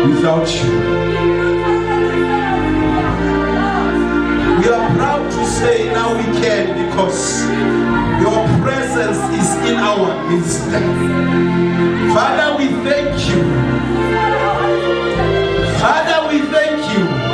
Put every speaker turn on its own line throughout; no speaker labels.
without you. We are proud to say now we can because your presence is in our midst. Father, we thank you. Father, we thank you.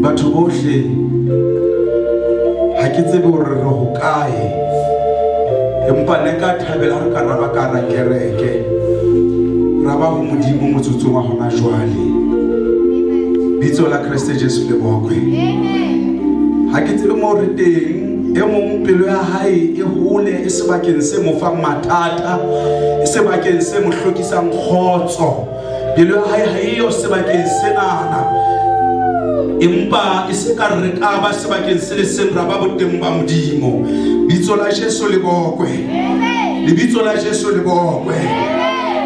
batho bohle ha ke tsebe hore re ho kae empa ne ka thabela re ka raba ka ra kereke ra ba ho modimo motsotso wa hona jwale bitso la Kriste Jesu le bokwe ha ke tsebe mo re teng e mong pelo ya hae e hole e sebakeng se mo fang mathata e sebakeng se mo hlokisang khotso pelo ya hae ha iyo sebakeng senana empa ise ka re ka ba sebakeng se le sembra ba boteng ba modimo bitso la Jesu le bokwe le bitso la Jesu le bokwe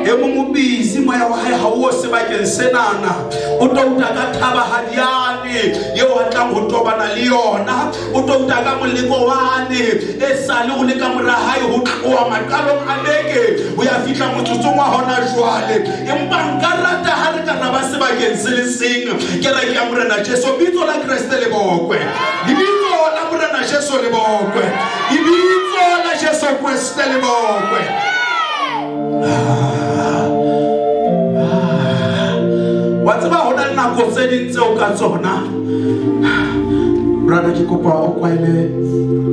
e mo busy moya wa hae ha o sebakeng senana o touta ka thaba hadiane ye o tla go tobana le yona o touta ka moleko wane e sale go le ka mora hae ho tloa makalong a leke o ya fitla motsotsong wa hona jwale empa nka rata ha re ka raba sebakeng se le seng ke re ke amorena Jesu bitso la Kriste le bokwe le bitso la morena Jesu le bokwe le bitso la Jesu Kriste le bokwe wa tseba hona nako tse ding tseo ka tsona brother ke kopa o kwaile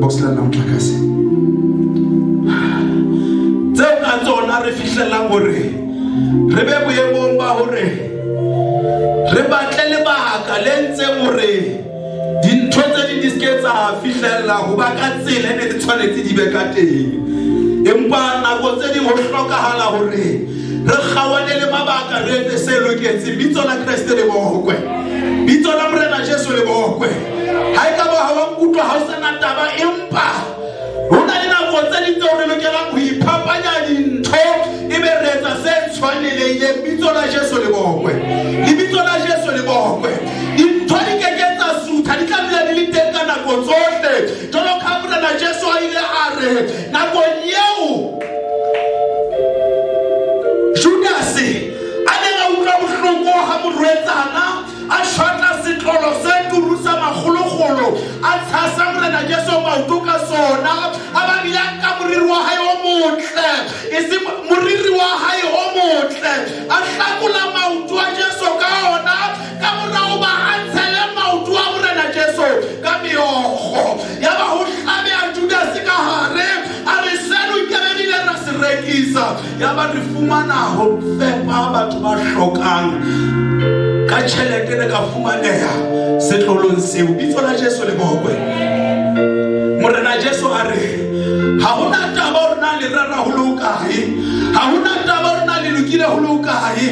box la motlakase tseo ka tsona re fihlela hore re be boemong ba hore re batle lebaka le ntseng hore dintho tse di disketsa fihlela ho ba ka tsela ne di tshwanetse di be ka teng empa nako tse di ho hlokahala hore re kgawane le mabaka re etse se loketse bitso la Kriste le bokwe bitso la morena Jesu le bokwe ha e ka ba ha wa kutlwa ha o sana taba empa hona le nako tse di tseo re lokelang ho iphapanya dintho ebe re etsa se tshwanelehileng bitso la Jesu le bokwe le bitso la Jesu le bokwe dintho di ke ke tsa sutha di tla bile di le teng ka nako tsohle jalo ka morena Jesu a ile a re nako eo Judasi anela utlwa bohloko ha morwetsana a shotla setlolo se turusa magologolo a tshasa morena Jesu maoto ka sona a ba bila ka moriri wa hae o motle e se moriri wa hae o motle a hlakula maoto a Jesu ka ona ka morao ba a tshele maoto a morena Jesu ka meogo ya ba ho hlabe a Judasi ka hare a re seno ke be le ra se rekisa ya ba re fumana ho fepa batho ba hlokang ka tšhelete ne ka fumaneha setlolong seo bitso la Jesu le bokwe morena Jesu a re ha hona taba o rena le rara ho lokae ha hona taba o rena le lokile ho lokae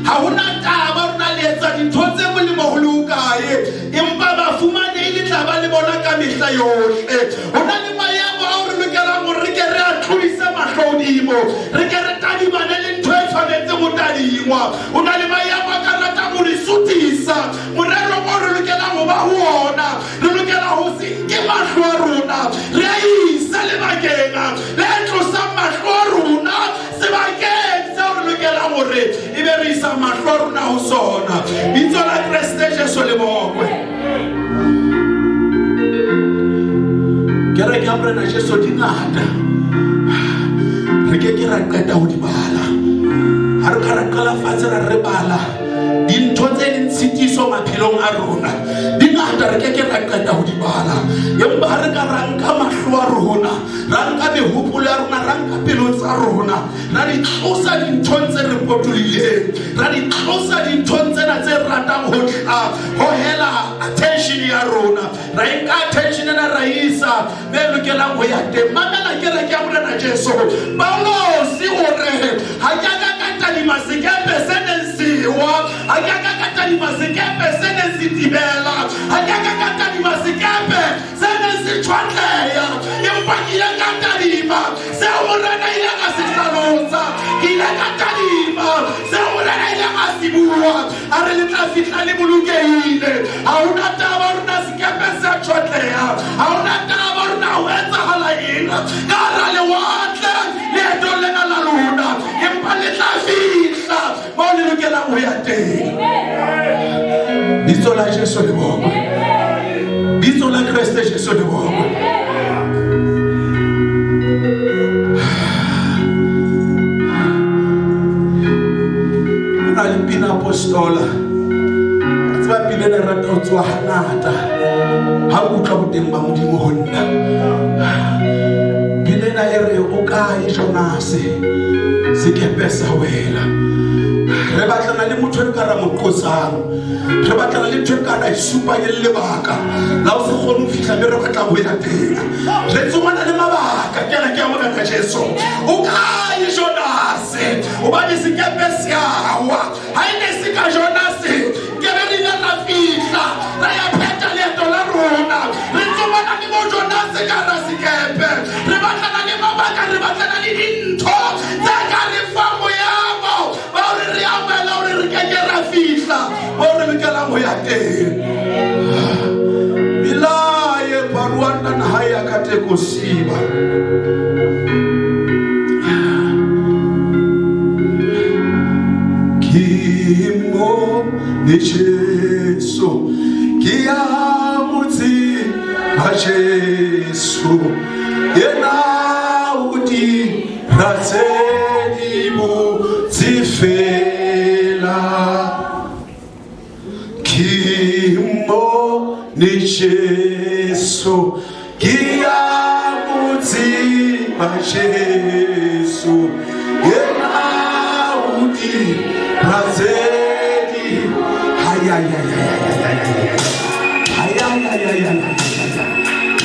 ha hona taba o rena le etsa dintho tse molemo ho lokae empa ba fumane ile taba le bona ka mehla yohle hona le maemo a re lokelang hore re ke re a tlodise mahlodimo re ke re tadimane le ntho e tshwanetse go tadingwa hona le maemo a ka rata go re sutisa morero mo re lokelang go ba ho ona re lokela ho se ke mahlo a rona re a isa lebakeng le tlosa mahlo a rona sebakeng seo re lokelang gore e be re isa mahlo a rona ho sona bitso la Kriste Jesu le bokwe kereke ya morena Jesu di ngata re ke ra qeta ho di bala ha re ka ra qala fatshe ra re bala dintho tse di ntshitiso maphelong a rona di ngata ngata re ke ra qeta ho di bala empa re ka ranka mahlo a rona ranka mehopolo ya rona ranka pelo tsa rona ra di tlosa dinthong tse re potolileng ra di tlosa dinthong tsena tse ratang ho tla ho hela attention ya rona ra enka attention ena ra isa be lokelang ho ya teng mamela ke re ke a Morena Jesu Paulos hore ha ya ka katadima sekepe se neng sewa ha ya ka katadima sekepe se neng se tibela ha ya ka katadima sekepe se neng se tshwatleya empa ke ile katadima se Morena ile ka se hlalosa ke ile katadima se Morena ile ka se bua a re le tla fihla le bolokehile ha ona taba rona sekepe se tshwatleya ha ona taba rona ho etsahala eng ka hara lewatle leeto lena la lona empa le tla fihla moo le lokelang ho ya teng. Bitso la Jesu le bongwe, bitso la Kreste Jesu le bongwe. Hona le pina apostola a tseba pina ena e rata ho tswa hangata ha o utlwa boteng ba Modimo ho nna. Pina ena e re o kae Jonase sekepe sa wela re batlana le motho e ka ra moqosang re batlana le motho e ka ra isupa le lebaka la o se kgone ho fihla mme re batla ho ya teng re tsomana le mabaka ke re ke a Morena Jesu o kae Jonase hobane sekepe se a wa ha ene se ka Jonase ke be re ra fihla ra ya pheta leeto la rona re tsomana le mo Jonase ka ra sekepe re batlana le mabaka re batlana le dintho tsa ka re fa moyabo ba re re amela hore re ke ra fihla mo re lokelang ho ya teng bilaye paruana na haya kate kosiba kimo ni Jesu kia mutsi ba Jesu yena udi ratsedi mo tsifela kimo ni Jesu kia mutsi ba Jesu yena udi ratsedi haya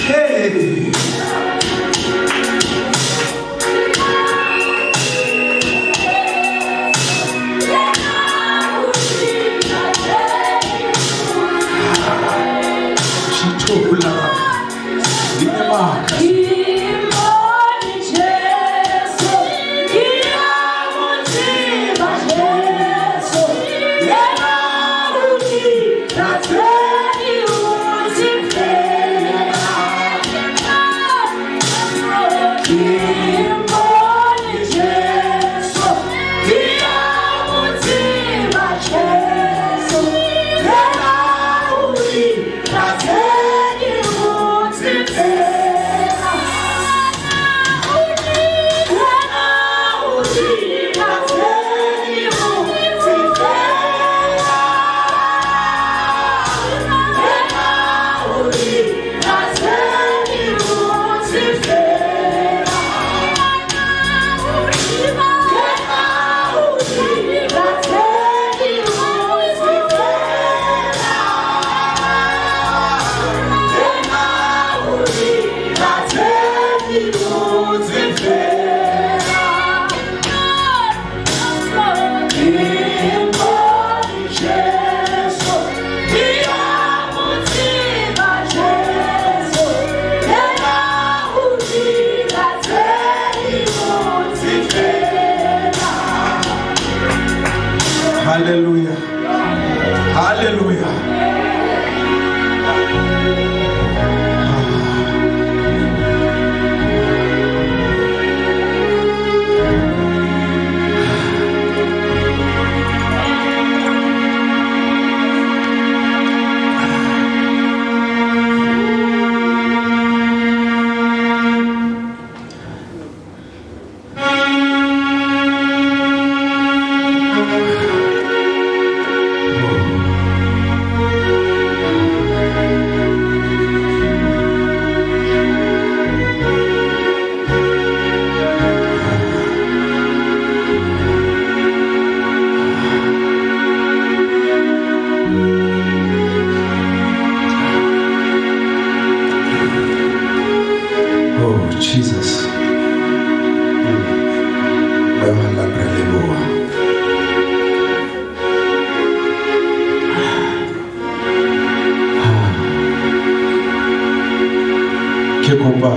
hey Ke kopa